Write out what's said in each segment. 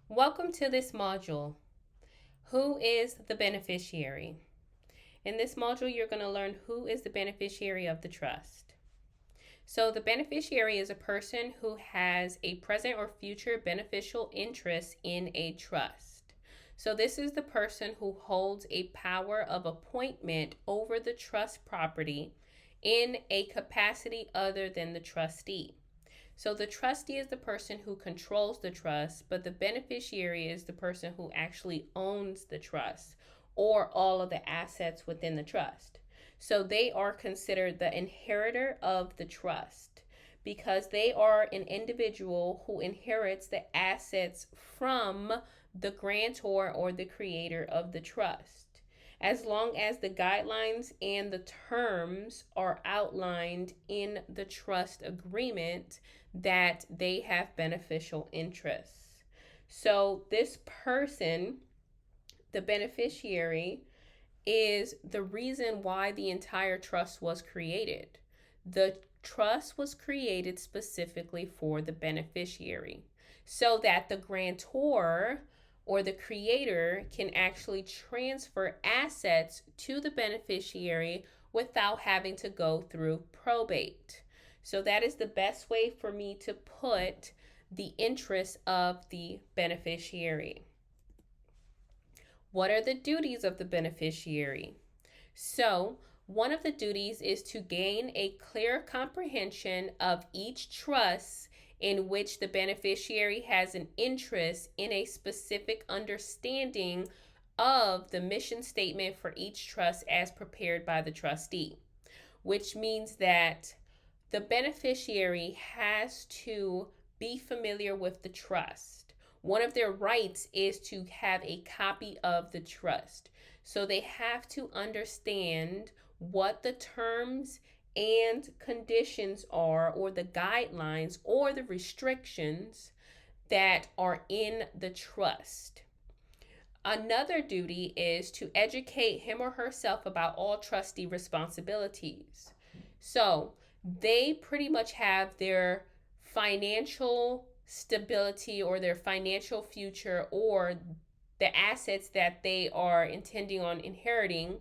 Welcome to this module. Who is the beneficiary? In this module, you're going to learn who is the beneficiary of the trust. So the beneficiary is a person who has a present or future beneficial interest in a trust. So this is the person who holds a power of appointment over the trust property in a capacity other than the trustee. So the trustee is the person who controls the trust, but the beneficiary is the person who actually owns the trust or all of the assets within the trust. So they are considered the inheritor of the trust because they are an individual who inherits the assets from the grantor or the creator of the trust, as long as the guidelines and the terms are outlined in the trust agreement that they have beneficial interests. So this person, the beneficiary, is the reason why the entire trust was created. The trust was created specifically for the beneficiary so that the grantor or the creator can actually transfer assets to the beneficiary without having to go through probate. So that is the best way for me to put the interests of the beneficiary. What are the duties of the beneficiary? So one of the duties is to gain a clear comprehension of each trust in which the beneficiary has an interest in a specific understanding of the mission statement for each trust as prepared by the trustee, which means that the beneficiary has to be familiar with the trust. One of their rights is to have a copy of the trust. So they have to understand what the terms and conditions are, or the guidelines or the restrictions that are in the trust. Another duty is to educate him or herself about all trustee responsibilities. So they pretty much have their financial stability or their financial future or the assets that they are intending on inheriting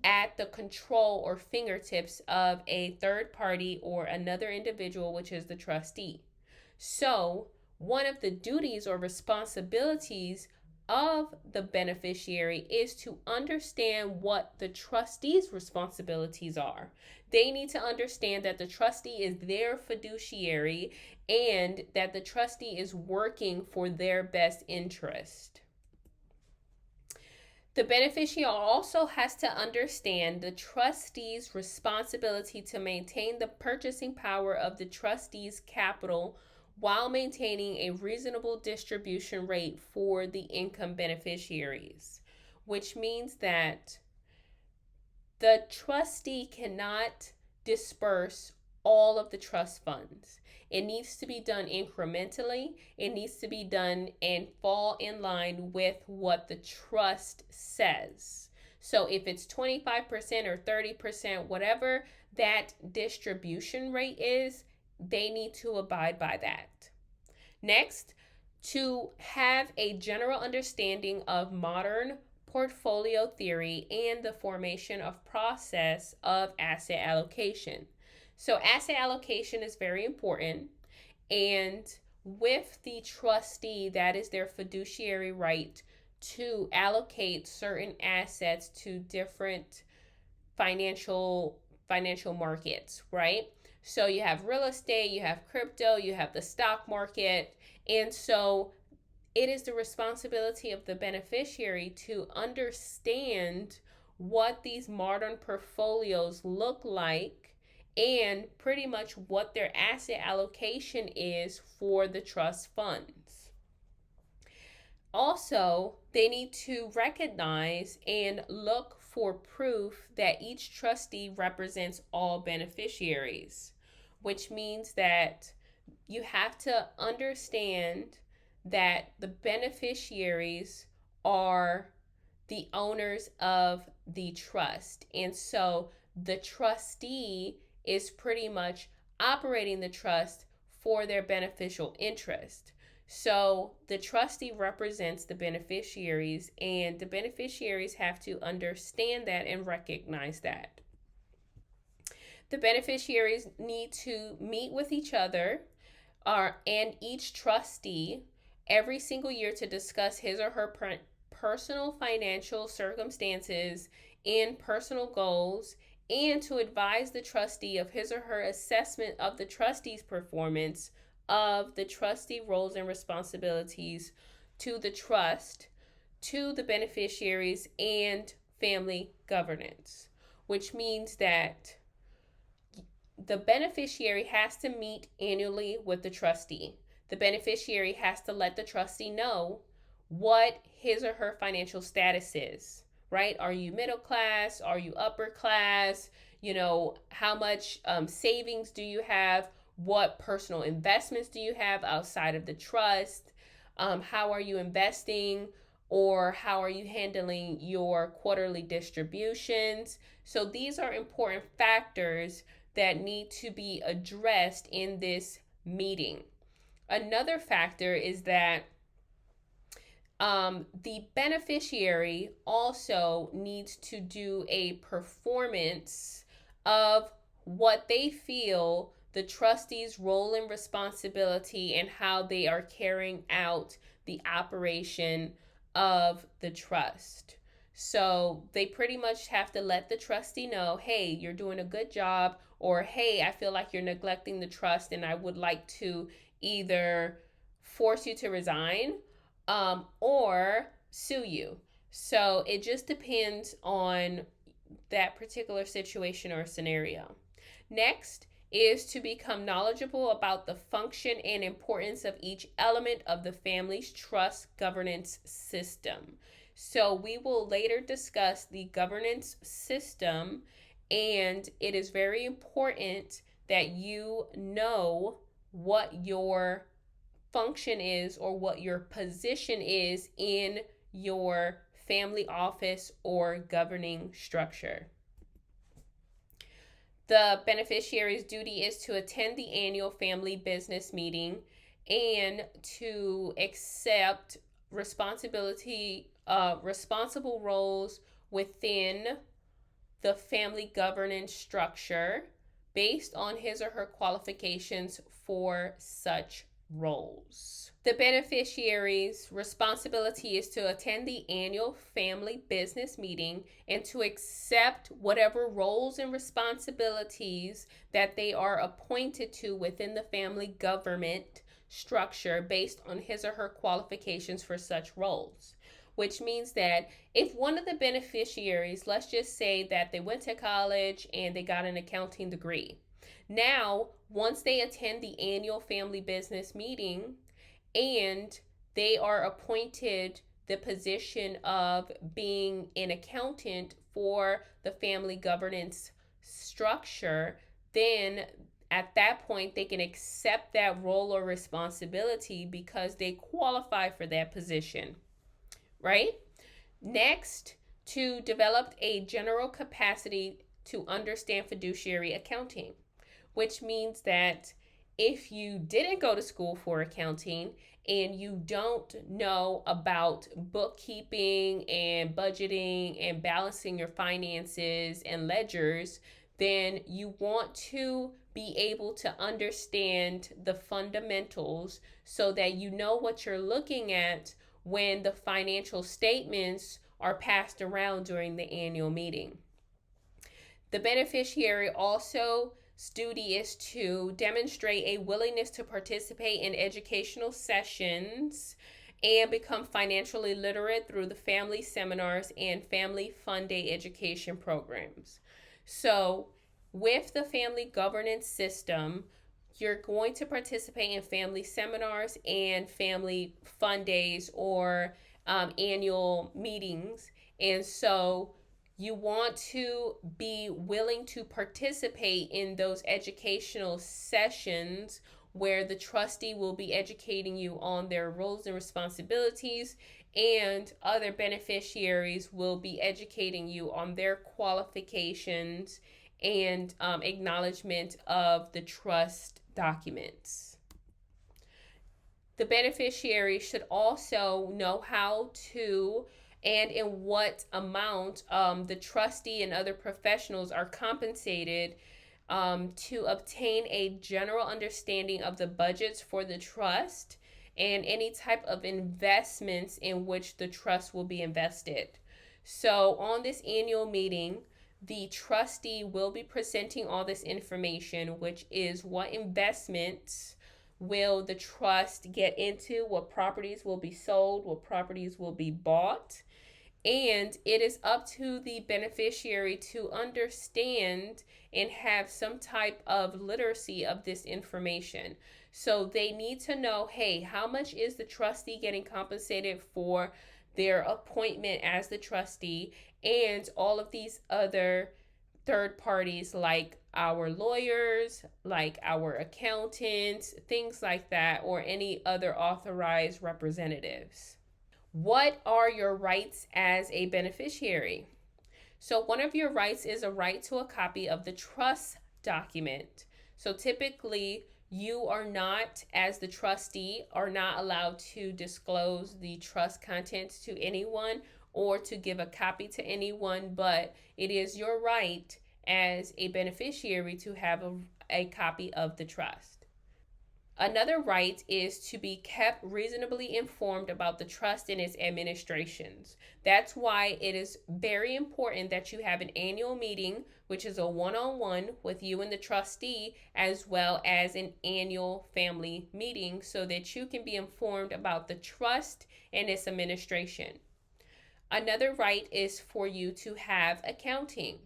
at the control or fingertips of a third party or another individual, which is the trustee. So one of the duties or responsibilities of the beneficiary is to understand what the trustee's responsibilities are. They need to understand that the trustee is their fiduciary and that the trustee is working for their best interest. The beneficiary also has to understand the trustee's responsibility to maintain the purchasing power of the trustee's capital while maintaining a reasonable distribution rate for the income beneficiaries, which means that the trustee cannot disperse all of the trust funds. It needs to be done incrementally. It needs to be done and fall in line with what the trust says. So if it's 25% or 30%, whatever that distribution rate is, they need to abide by that. Next, to have a general understanding of modern portfolio theory and the formation of process of asset allocation. So asset allocation is very important, and with the trustee, that is their fiduciary right to allocate certain assets to different financial markets, right? So you have real estate, you have crypto, you have the stock market, and so it is the responsibility of the beneficiary to understand what these modern portfolios look like and pretty much what their asset allocation is for the trust funds. Also, they need to recognize and look for proof that each trustee represents all beneficiaries, which means that you have to understand that the beneficiaries are the owners of the trust. And so the trustee is pretty much operating the trust for their beneficial interest. So the trustee represents the beneficiaries, and the beneficiaries have to understand that and recognize that. The beneficiaries need to meet with each other and each trustee every single year to discuss his or her personal financial circumstances and personal goals, and to advise the trustee of his or her assessment of the trustee's performance of the trustee roles and responsibilities to the trust, to the beneficiaries, and family governance, which means that the beneficiary has to meet annually with the trustee. The beneficiary has to let the trustee know what his or her financial status is, right? Are you middle class? Are you upper class? How much savings do you have? What personal investments do you have outside of the trust? How are you investing? Or how are you handling your quarterly distributions? So these are important factors that need to be addressed in this meeting. Another factor is that the beneficiary also needs to do a performance of what they feel the trustee's role and responsibility and how they are carrying out the operation of the trust. So they pretty much have to let the trustee know, hey, you're doing a good job, or hey, I feel like you're neglecting the trust and I would like to either force you to resign or sue you. So it just depends on that particular situation or scenario. Next is to become knowledgeable about the function and importance of each element of the family's trust governance system. So we will later discuss the governance system, and it is very important that you know what your function is or what your position is in your family office or governing structure. The beneficiary's duty is to attend the annual family business meeting and to accept responsible roles within the family governance structure based on his or her qualifications for such roles. The beneficiary's responsibility is to attend the annual family business meeting and to accept whatever roles and responsibilities that they are appointed to within the family government structure based on his or her qualifications for such roles. Which means that if one of the beneficiaries, let's just say that they went to college and they got an accounting degree. Now, once they attend the annual family business meeting and they are appointed the position of being an accountant for the family governance structure, then at that point they can accept that role or responsibility because they qualify for that position, right? Next, to develop a general capacity to understand fiduciary accounting, which means that if you didn't go to school for accounting and you don't know about bookkeeping and budgeting and balancing your finances and ledgers, then you want to be able to understand the fundamentals so that you know what you're looking at when the financial statements are passed around during the annual meeting. The beneficiary also duty is to demonstrate a willingness to participate in educational sessions and become financially literate through the family seminars and family fun day education programs. So with the family governance system, you're going to participate in family seminars and family fun days or annual meetings. And so you want to be willing to participate in those educational sessions where the trustee will be educating you on their roles and responsibilities, and other beneficiaries will be educating you on their qualifications and acknowledgement of the trust documents. The beneficiary should also know how to and in what amount the trustee and other professionals are compensated to obtain a general understanding of the budgets for the trust and any type of investments in which the trust will be invested. So, on this annual meeting, the trustee will be presenting all this information, which is what investments will the trust get into, what properties will be sold, what properties will be bought. And it is up to the beneficiary to understand and have some type of literacy of this information. So they need to know, hey, how much is the trustee getting compensated for their appointment as the trustee, and all of these other third parties like our lawyers, like our accountants, things like that, or any other authorized representatives. What are your rights as a beneficiary? So, one of your rights is a right to a copy of the trust document. So, typically, you are not, as the trustee, are not allowed to disclose the trust contents to anyone or to give a copy to anyone, but it is your right as a beneficiary to have a copy of the trust. Another right is to be kept reasonably informed about the trust and its administrations. That's why it is very important that you have an annual meeting, which is a one-on-one with you and the trustee, as well as an annual family meeting, so that you can be informed about the trust and its administration. Another right is for you to have accounting.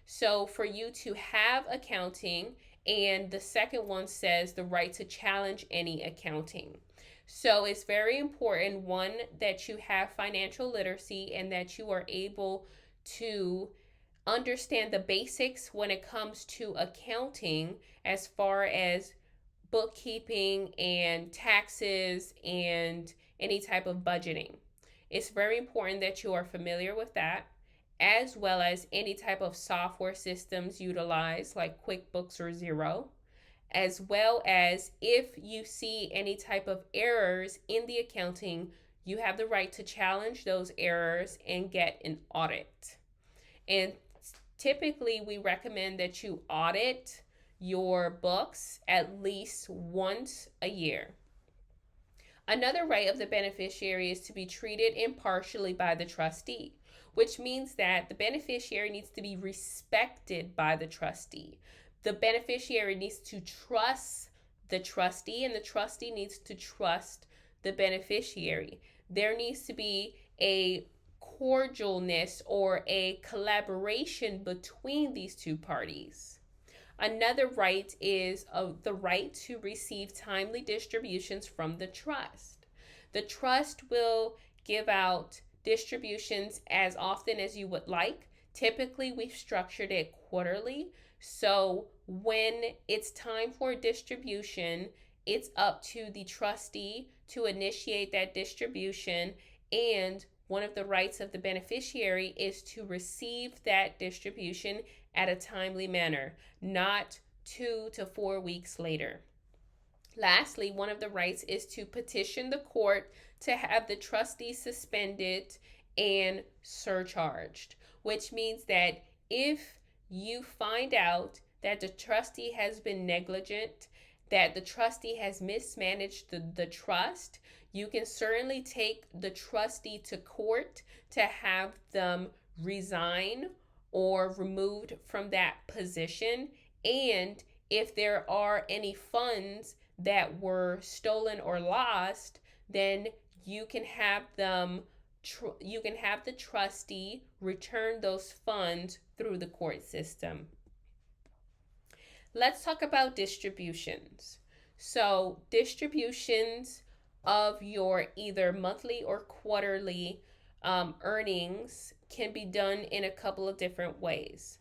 So for you to have accounting, and the second one says the right to challenge any accounting. So it's very important, one, that you have financial literacy and that you are able to understand the basics when it comes to accounting, as far as bookkeeping and taxes and any type of budgeting. It's very important that you are familiar with that, as well as any type of software systems utilized like QuickBooks or Xero, as well as if you see any type of errors in the accounting, you have the right to challenge those errors and get an audit. And typically, we recommend that you audit your books at least once a year. Another right of the beneficiary is to be treated impartially by the trustee, which means that the beneficiary needs to be respected by the trustee. The beneficiary needs to trust the trustee, and the trustee needs to trust the beneficiary. There needs to be a cordialness or a collaboration between these two parties. Another right is the right to receive timely distributions from the trust. The trust will give out distributions as often as you would like. Typically, we've structured it quarterly. So when it's time for distribution, it's up to the trustee to initiate that distribution, and one of the rights of the beneficiary is to receive that distribution at a timely manner, not 2 to 4 weeks later. Lastly, one of the rights is to petition the court to have the trustee suspended and surcharged, which means that if you find out that the trustee has been negligent, that the trustee has mismanaged the trust, you can certainly take the trustee to court to have them resign or removed from that position. And if there are any funds that were stolen or lost, then you can have the trustee return those funds through the court system. Let's talk about distributions. So distributions of your either monthly or quarterly earnings can be done in a couple of different ways.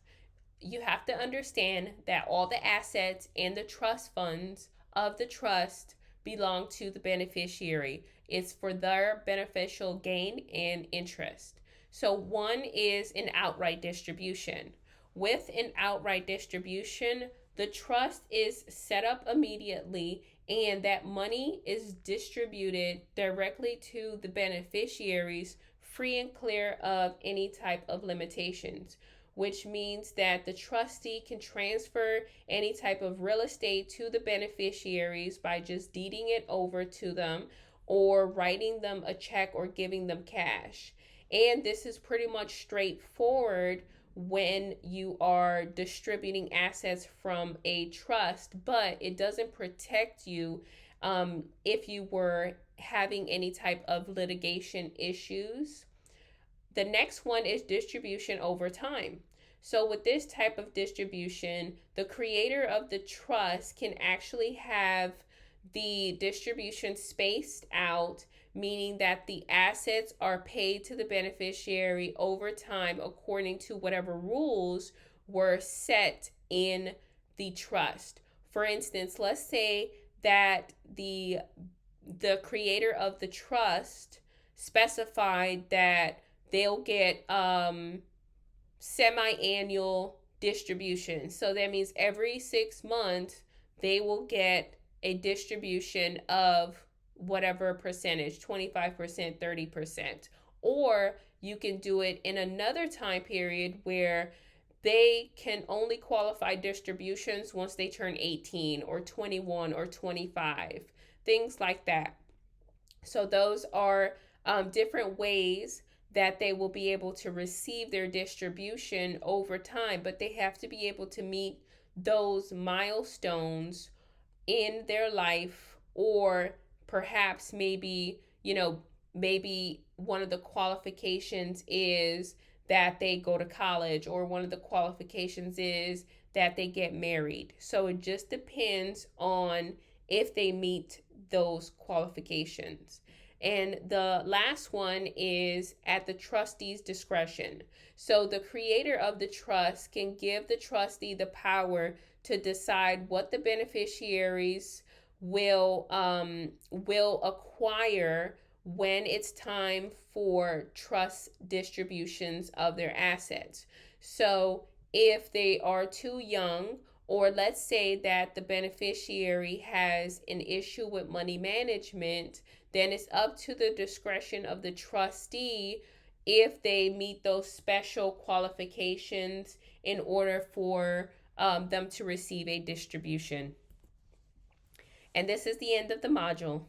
You have to understand that all the assets and the trust funds of the trust belong to the beneficiary. It's for their beneficial gain and interest. So one is an outright distribution, With an outright distribution, the trust is set up immediately and that money is distributed directly to the beneficiaries, free and clear of any type of limitations, which means that the trustee can transfer any type of real estate to the beneficiaries by just deeding it over to them or writing them a check or giving them cash. And this is pretty much straightforward when you are distributing assets from a trust, but it doesn't protect you if you were having any type of litigation issues. The next one is distribution over time. So, with this type of distribution, the creator of the trust can actually have the distribution spaced out, meaning that the assets are paid to the beneficiary over time according to whatever rules were set in the trust. For instance, let's say that the creator of the trust specified that they'll get semi-annual distribution. So that means every 6 months they will get a distribution of whatever percentage, 25%, 30%. Or you can do it in another time period where they can only qualify distributions once they turn 18 or 21 or 25, things like that. So those are different ways that they will be able to receive their distribution over time, but they have to be able to meet those milestones in their life, or perhaps maybe, maybe one of the qualifications is that they go to college, or one of the qualifications is that they get married. So it just depends on if they meet those qualifications. And the last one is at the trustee's discretion. So the creator of the trust can give the trustee the power to decide what the beneficiaries will acquire when it's time for trust distributions of their assets. So if they are too young, or let's say that the beneficiary has an issue with money management, then it's up to the discretion of the trustee if they meet those special qualifications in order for them to receive a distribution. And this is the end of the module.